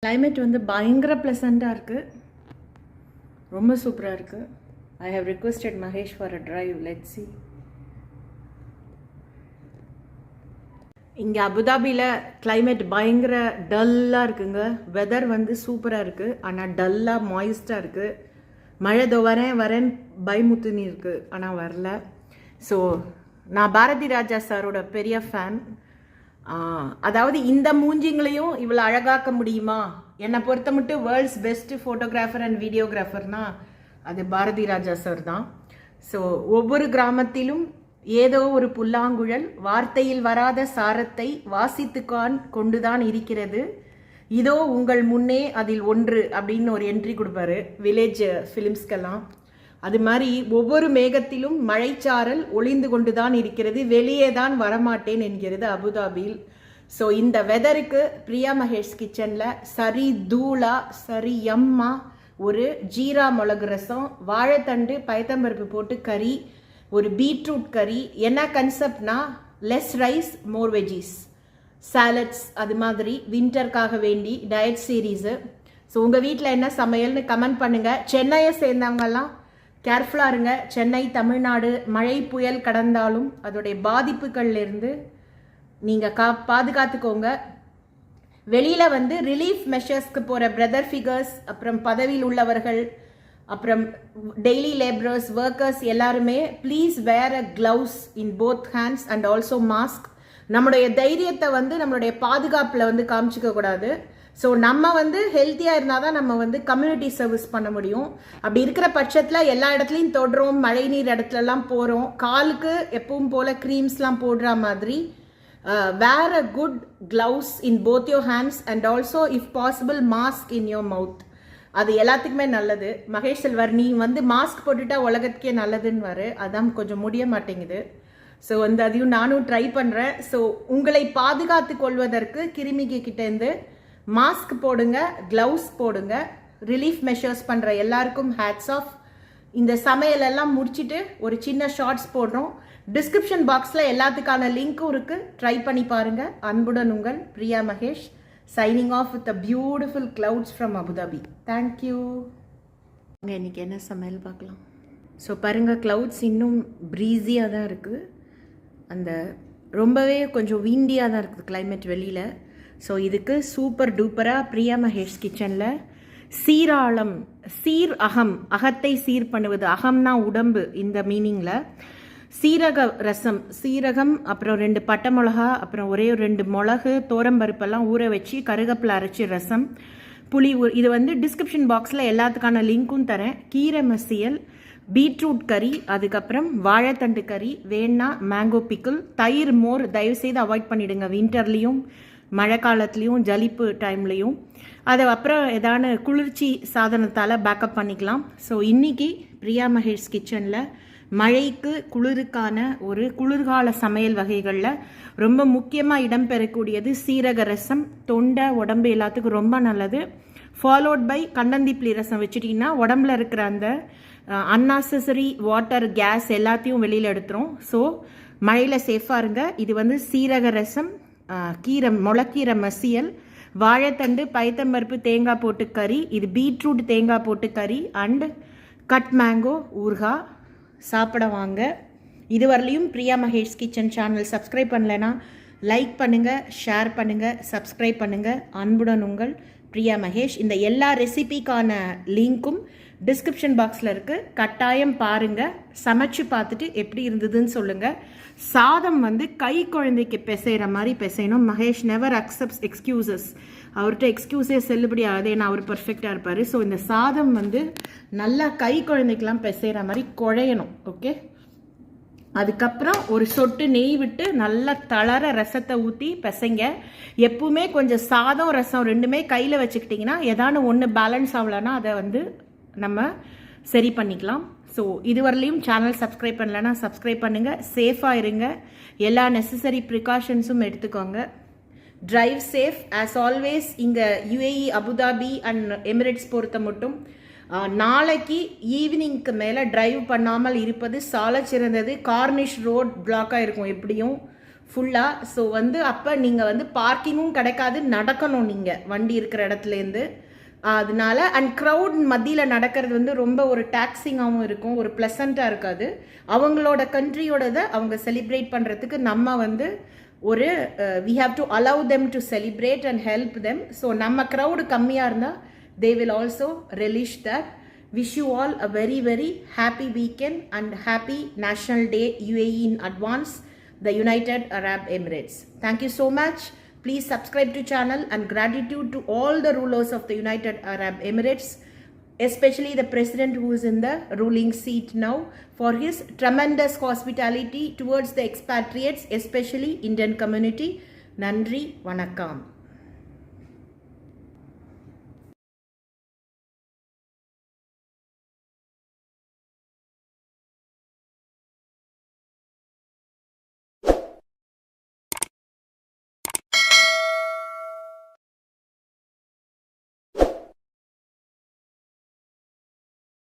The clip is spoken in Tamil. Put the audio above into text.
கிளைமேட் வந்து பயங்கர ப்ளசண்ட்டாக இருக்குது, ரொம்ப சூப்பராக இருக்குது. I have requested Mahesh for a drive. Let's see. இங்கே அபுதாபியில் கிளைமேட் பயங்கர டல்லாக இருக்குங்க. வெதர் வந்து சூப்பராக இருக்குது, ஆனால் டல்லாக மாய்ஸ்டாக இருக்குது. மழை வரேன் பயமுத்துன்னு இருக்குது, ஆனால் வரல. ஸோ நான் பாரதி ராஜா சாரோட பெரிய ஃபேன். அதாவது இந்த மூஞ்சிங்களையும் இவ்வளோ அழகாக்க முடியுமா? என்னை பொறுத்த மட்டும் வேர்ல்ட்ஸ் பெஸ்ட் ஃபோட்டோகிராஃபர் அண்ட் வீடியோகிராஃபர்னா அது பாரதி ராஜா சார் தான். ஸோ ஒவ்வொரு கிராமத்திலும் ஏதோ ஒரு புல்லாங்குழல் வார்த்தையில் வராத சாரத்தை வாசித்துக்கான் கொண்டுதான் இருக்கிறது, இதோ உங்கள் முன்னே அதில் ஒன்று அப்படின்னு ஒரு என்ட்ரி கொடுப்பாரு வில்லேஜ் ஃபிலிம்ஸ்க்கெல்லாம். அது மாதிரி ஒவ்வொரு மேகத்திலும் மழைச்சாரல் ஒளிந்து கொண்டு தான் இருக்கிறது, வெளியே தான் வரமாட்டேன் என்கிறது அபுதாபியில். ஸோ இந்த வெதருக்கு பிரியா மகேஷ் கிச்சனில் சரி தூளா சரி எம்மா ஒரு ஜீரா மிளகு ரசம், வாழைத்தண்டு பயத்தம்பருப்பு போட்டு கறி, ஒரு பீட்ரூட் கறி. என்ன கன்செப்ட்னா லெஸ் ரைஸ் மோர் வெஜிஸ், சாலட்ஸ், அது மாதிரி வின்டருக்காக வேண்டி டயட் சீரீஸு. ஸோ உங்கள் வீட்டில் என்ன சமையல்னு கமெண்ட் பண்ணுங்கள். சென்னையை சேர்ந்தவங்கெல்லாம் கேர்ஃபுல்லாக இருங்க. சென்னை தமிழ்நாடு மழை புயல் கடந்தாலும் அதோடைய பாதிப்புகள்லேருந்து நீங்கள் பாதுகாத்துக்கோங்க. வெளியில் வந்து ரிலீஃப் மெஷர்ஸ்க்கு போகிற பிரதர் ஃபிகர்ஸ், அப்புறம் பதவியில் உள்ளவர்கள், அப்புறம் டெய்லி லேபரர்ஸ், ஒர்க்கர்ஸ் எல்லாருமே please wear a gloves in both hands and also mask. நம்மளுடைய தைரியத்தை வந்து நம்மளுடைய பாதுகாப்பில் வந்து காமிச்சிக்க கூடாது. ஸோ நம்ம வந்து ஹெல்த்தியாக இருந்தால் தான் நம்ம வந்து கம்யூனிட்டி சர்வீஸ் பண்ண முடியும். அப்படி இருக்கிற பட்சத்தில் எல்லா இடத்துலையும் தொடுறோம், மழை நீர் இடத்துலலாம் போகிறோம், காலுக்கு எப்பவும் போல் க்ரீம்ஸ்லாம் போடுற மாதிரி wear a good gloves in both your hands and also if possible mask in your mouth. அது எல்லாத்துக்குமே நல்லது. மகேஷ் செல்வர் நீ வந்து மாஸ்க் போட்டுட்டா உலகத்துக்கே நல்லதுன்னு வரு, அதான் கொஞ்சம் முடிய மாட்டேங்குது. ஸோ வந்து அதையும் நானும் ட்ரை பண்ணுறேன். ஸோ உங்களை பாதுகாத்து கொள்வதற்கு கிருமிக்கு கிட்டேருந்து மாஸ்க் போடுங்க, க்ளவுஸ் போடுங்க. ரிலீஃப் மெஷர்ஸ் பண்ணுற எல்லாருக்கும் ஹேட்ஸ் ஆஃப். இந்த சமையலெல்லாம் முடிச்சுட்டு ஒரு சின்ன ஷார்ட்ஸ் போடுறோம். டிஸ்கிரிப்ஷன் பாக்ஸில் எல்லாத்துக்கான லிங்க்கும் இருக்குது, ட்ரை பண்ணி பாருங்கள். அன்புடன் உங்கள் Priya Mahesh, signing off with a beautiful clouds from Abu Dhabi. Thank you. இன்னைக்கு என்ன சமையல் பார்க்கலாம். ஸோ பாருங்கள், கிளவுட்ஸ் இன்னும் ப்ரீஸியாக தான் இருக்குது, அந்த ரொம்பவே கொஞ்சம் விண்டியாக தான் இருக்குது கிளைமேட் வெளியில். ஸோ இதுக்கு சூப்பர் டூப்பராக பிரியா மகேஷ் கிச்சனில் சீராளம், சீர் அகம், அகத்தை சீர் பண்ணுவது, அகம்னா உடம்பு இந்த மீனிங்கில், சீரக ரசம், சீரகம், அப்புறம் 2 பட்டை மிளகா, அப்புறம் ஒரே 2 மிளகு, தோரம்பருப்பெல்லாம் ஊற வச்சு கருகப்பில் அரைச்சி ரசம், புளி. இது வந்து டிஸ்கிரிப்ஷன் பாக்ஸில் எல்லாத்துக்கான லிங்க்கும் தரேன். கீரை மசியல், பீட்ரூட் கறி, அதுக்கப்புறம் வாழைத்தண்டு கறி, வேணா மேங்கோ பிக்கிள், தயிர், மோர் தயவுசெய்து அவாய்ட் பண்ணிவிடுங்க வின்டர்லேயும் மழை காலத்துலேயும் ஜலிப்பு டைம்லேயும். அது அப்புறம் ஏதான குளிர்ச்சி சாதனத்தால் பேக்கப் பண்ணிக்கலாம். ஸோ இன்றைக்கி பிரியா மகேஷ் கிச்சனில் மழைக்கு குளிருக்கான ஒரு குளிர்கால சமையல் வகைகளில் ரொம்ப முக்கியமாக இடம்பெறக்கூடியது சீரக ரசம். தொண்டை உடம்பு எல்லாத்துக்கும் ரொம்ப நல்லது. ஃபாலோட் பை கண்டந்திப்ளி ரசம் வச்சுட்டிங்கன்னா உடம்புல இருக்கிற அந்த அன்னெசரி வாட்டர், கேஸ் எல்லாத்தையும் வெளியில் எடுத்துரும். ஸோ மழையில் சேஃபாக இருங்க. இது வந்து சீரக ரசம், கீரை, முளைக்கீரை மசியல், வாழைத்தண்டு பயத்தம்பருப்பு தேங்காய் போட்டு கறி, இது பீட்ரூட் தேங்காய் போட்டு கறி அண்ட் கட் மேங்கோ ஊறுகாய். சாப்பிட வாங்க. இதுவரையிலையும் Priya Mahesh kitchen channel subscribe பண்ணலைன்னா லைக் பண்ணுங்கள், ஷேர் பண்ணுங்கள், சப்ஸ்கிரைப் பண்ணுங்கள். அன்புடன் உங்கள் பிரியா மகேஷ். இந்த எல்லா ரெசிபிக்கான லிங்க்கும் டிஸ்கிரிப்ஷன் பாக்ஸில் இருக்குது, கட்டாயம் பாருங்கள். சமைச்சு பார்த்துட்டு எப்படி இருந்ததுன்னு சொல்லுங்கள். சாதம் வந்து கை குழந்தைக்கு பிசைகிற மாதிரி பிசையணும். Mahesh never accepts excuses. அவர்கிட்ட எக்ஸ்கியூஸே செல்லுபடி ஆகுது, ஏன்னா அவர் பர்ஃபெக்டாக இருப்பார். ஸோ இந்த சாதம் வந்து நல்லா கை குழந்தைக்கெலாம் பிசைகிற மாதிரி குழையணும். ஓகே, அதுக்கப்புறம் ஒரு சொட்டு நெய் விட்டு நல்லா தளர ரசத்தை ஊற்றி பிசைங்க. எப்பவுமே கொஞ்சம் சாதம் ரசம் ரெண்டுமே கையில் வச்சுக்கிட்டிங்கன்னா ஏதான ஒன்று பேலன்ஸ் ஆகலைன்னா அதை வந்து நம்ம சரி பண்ணிக்கலாம். ஸோ இதுவரையிலையும் சேனல் சப்ஸ்கிரைப் பண்ணலைன்னா சப்ஸ்கிரைப் பண்ணுங்கள். சேஃபாக இருங்க, எல்லா நெசசரி ப்ரிகாஷன்ஸும் எடுத்துக்கோங்க. Drive safe as always. இங்கே யுஏஇ, அபுதாபி அண்ட் எமிரேட்ஸ் பொறுத்த மட்டும் நாளைக்கு ஈவினிங்க்கு மேலே டிரைவ் பண்ணாமல் இருப்பது சால சிறந்தது. கார்னிஷ் ரோட் பிளாக்காக இருக்கும், எப்படியும் ஃபுல்லாக. ஸோ வந்து அப்போ நீங்கள் வந்து பார்க்கிங்கும் கிடைக்காது, நடக்கணும் நீங்கள் வண்டி இருக்கிற இடத்துலேருந்து. அதனால அண்ட் க்ரௌட் மத்தியில் நடக்கிறது வந்து ரொம்ப ஒரு டாக்ஸிங்காகவும் இருக்கும், ஒரு ப்ளசண்ட்டாக இருக்காது. அவங்களோட கண்ட்ரியோடதை அவங்க செலிப்ரேட் பண்ணுறதுக்கு நம்ம வந்து ஒரு we have to allow them to celebrate and help them. So நம்ம க்ரௌடு கம்மியாக இருந்தால் they will also relish that. Wish you all a very, very happy weekend and happy National Day UAE in advance, the United Arab Emirates. Thank you so much. Please subscribe to channel and gratitude to all the rulers of the United Arab Emirates, especially the president who is in the ruling seat now, for his tremendous hospitality towards the expatriates, especially Indian community. Nandri Vanakkam.